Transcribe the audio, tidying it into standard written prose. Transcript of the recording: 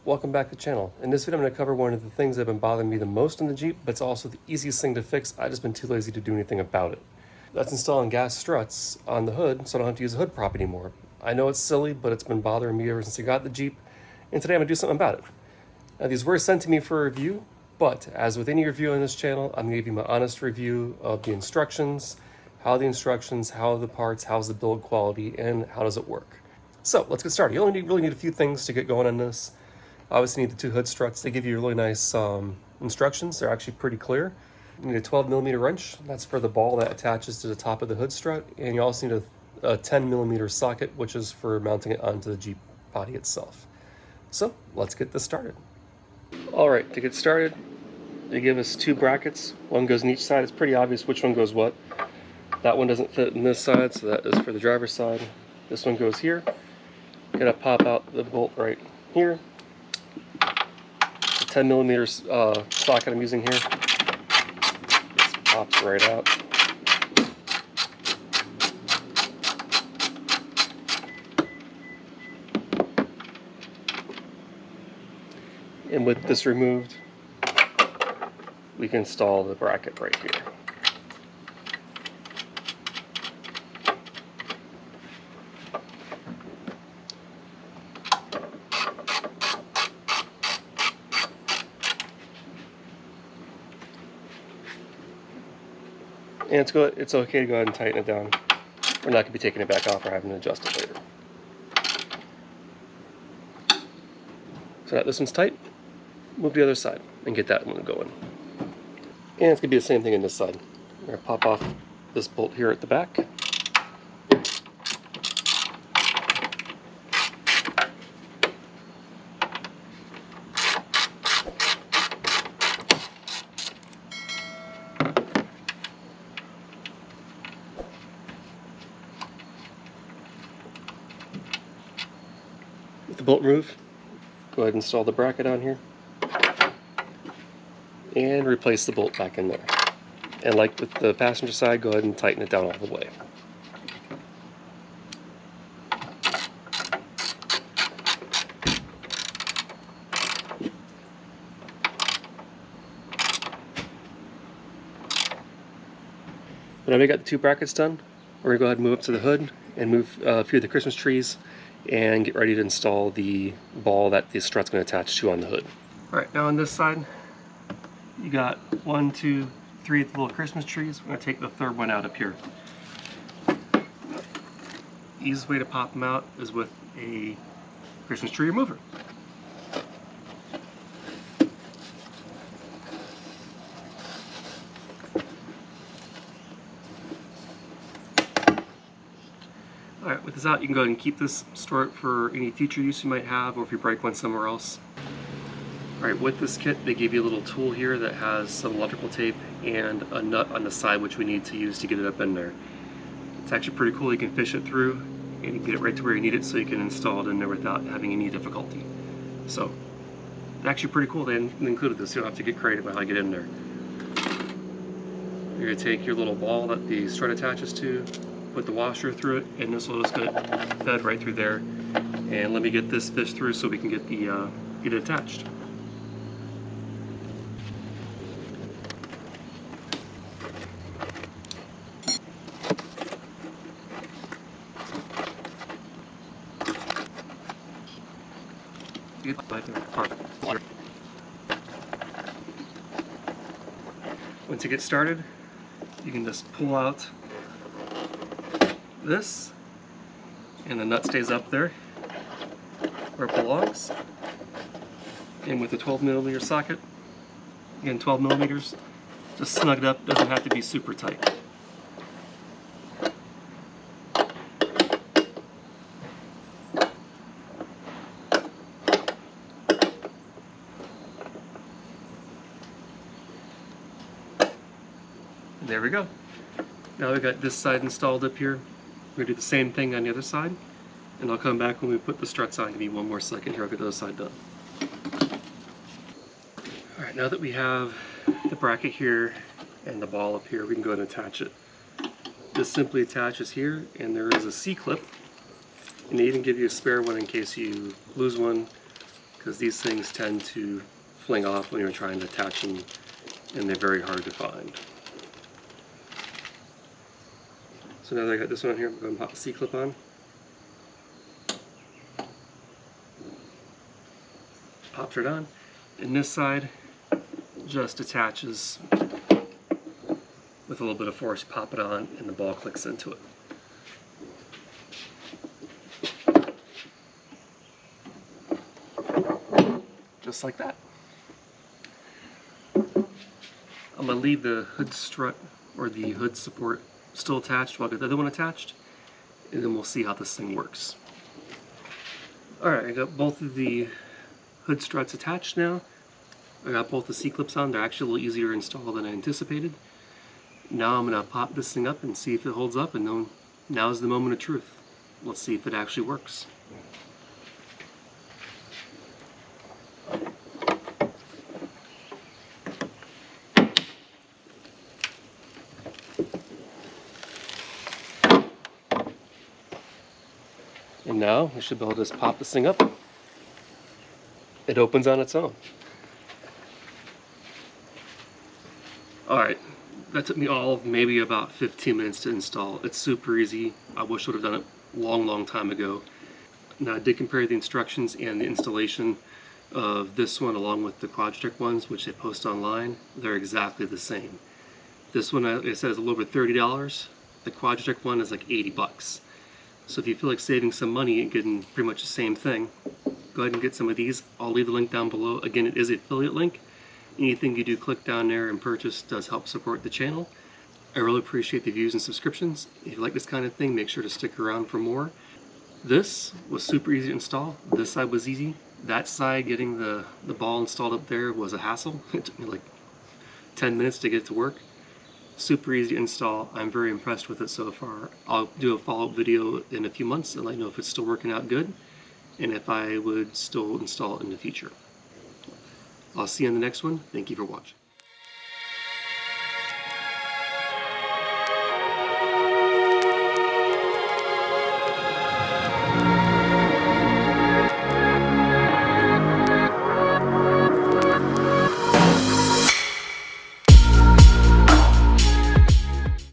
welcome back to the channel. In this video I'm going to cover one of the things that have been bothering me the most in the Jeep, but it's also the easiest thing to fix. I've just been too lazy to do anything about it. That's installing gas struts on the hood so I don't have to use the hood prop anymore. I know it's silly, but it's been bothering me ever since I got the Jeep, and today I'm going to do something about it. Now these were sent to me for a review, but as with any review on this channel, I'm going to give you my honest review of the instructions, how the parts, how's the build quality, and how does it work. So let's get started. You only really need a few things to get going on this. Obviously, you need the two hood struts. They give you really nice instructions. They're actually pretty clear. You need a 12mm wrench. That's for the ball that attaches to the top of the hood strut. And you also need a 10mm socket, which is for mounting it onto the Jeep body itself. So let's get this started. All right, to get started, they give us two brackets. One goes on each side. It's pretty obvious which one goes what. That one doesn't fit in this side, so that is for the driver's side. This one goes here. Gotta pop out the bolt right here. 10mm socket I'm using here. This pops right out. And with this removed, we can install the bracket right here. And it's okay to go ahead and tighten it down. We're not going to be taking it back off or having to adjust it later. So now this one's tight. Move to the other side and get that one going. And it's going to be the same thing in this side. We're going to pop off this bolt here at the back. With the bolt removed, go ahead and install the bracket on here and replace the bolt back in there. And like with the passenger side, go ahead and tighten it down all the way. But now we got the two brackets done, we're going to go ahead and move up to the hood and move a few of the Christmas trees and get ready to install the ball that the strut's going to attach to on the hood. Alright, now on this side, you got 1, 2, 3 little Christmas trees. We're going to take the third one out up here. Easiest way to pop them out is with a Christmas tree remover. Alright, with this out, you can go ahead and keep this, store it for any future use you might have, or if you break one somewhere else. Alright, with this kit, they give you a little tool here that has some electrical tape and a nut on the side which we need to use to get it up in there. It's actually pretty cool. You can fish it through and you can get it right to where you need it so you can install it in there without having any difficulty. So, it's actually pretty cool they included this. You don't have to get creative about how to get in there. You're going to take your little ball that the strut attaches to, put the washer through it, and this will just get fed right through there. And let me get this fish through so we can get get it attached. Once you get started, you can just pull out this, and the nut stays up there where it belongs. And with the 12mm socket, again 12mm, just snug it up. Doesn't have to be super tight. There we go. Now we've got this side installed up here. We're going to do the same thing on the other side, and I'll come back when we put the struts on. Give me one more second here, I'll get the other side done. Alright, now that we have the bracket here and the ball up here, we can go ahead and attach it. This simply attaches here, and there is a C-clip, and they even give you a spare one in case you lose one, because these things tend to fling off when you're trying to attach them, and they're very hard to find. So now that I got this one on here, I'm going to pop the C-clip on. Pops right on. And this side just attaches with a little bit of force. Pop it on and the ball clicks into it. Just like that. I'm going to leave the hood strut or the hood support still attached while I get the other one attached, and then we'll see how this thing works. Alright, I got both of the hood struts attached now. I got both the C-clips on. They're actually a little easier to install than I anticipated. Now I'm going to pop this thing up and see if it holds up, and then now's the moment of truth. Let's see if it actually works. And now we should be able to just pop this thing up. It opens on its own. Alright, that took me all of maybe about 15 minutes to install. It's super easy. I wish I would have done it a long time ago. Now I did compare the instructions and the installation of this one along with the Quadric ones, which they post online. They're exactly the same. This one, it says a little over $30. The Quadric one is like 80 bucks. So if you feel like saving some money and getting pretty much the same thing, go ahead and get some of these. I'll leave the link down below. Again, it is an affiliate link. Anything you do click down there and purchase does help support the channel. I really appreciate the views and subscriptions. If you like this kind of thing, make sure to stick around for more. This was super easy to install. This side was easy. That side, getting the ball installed up there was a hassle. It took me like 10 minutes to get it to work. Super easy to install. I'm very impressed with it so far. I'll do a follow-up video in a few months and let you know if it's still working out good and if I would still install it in the future. I'll see you in the next one. Thank you for watching.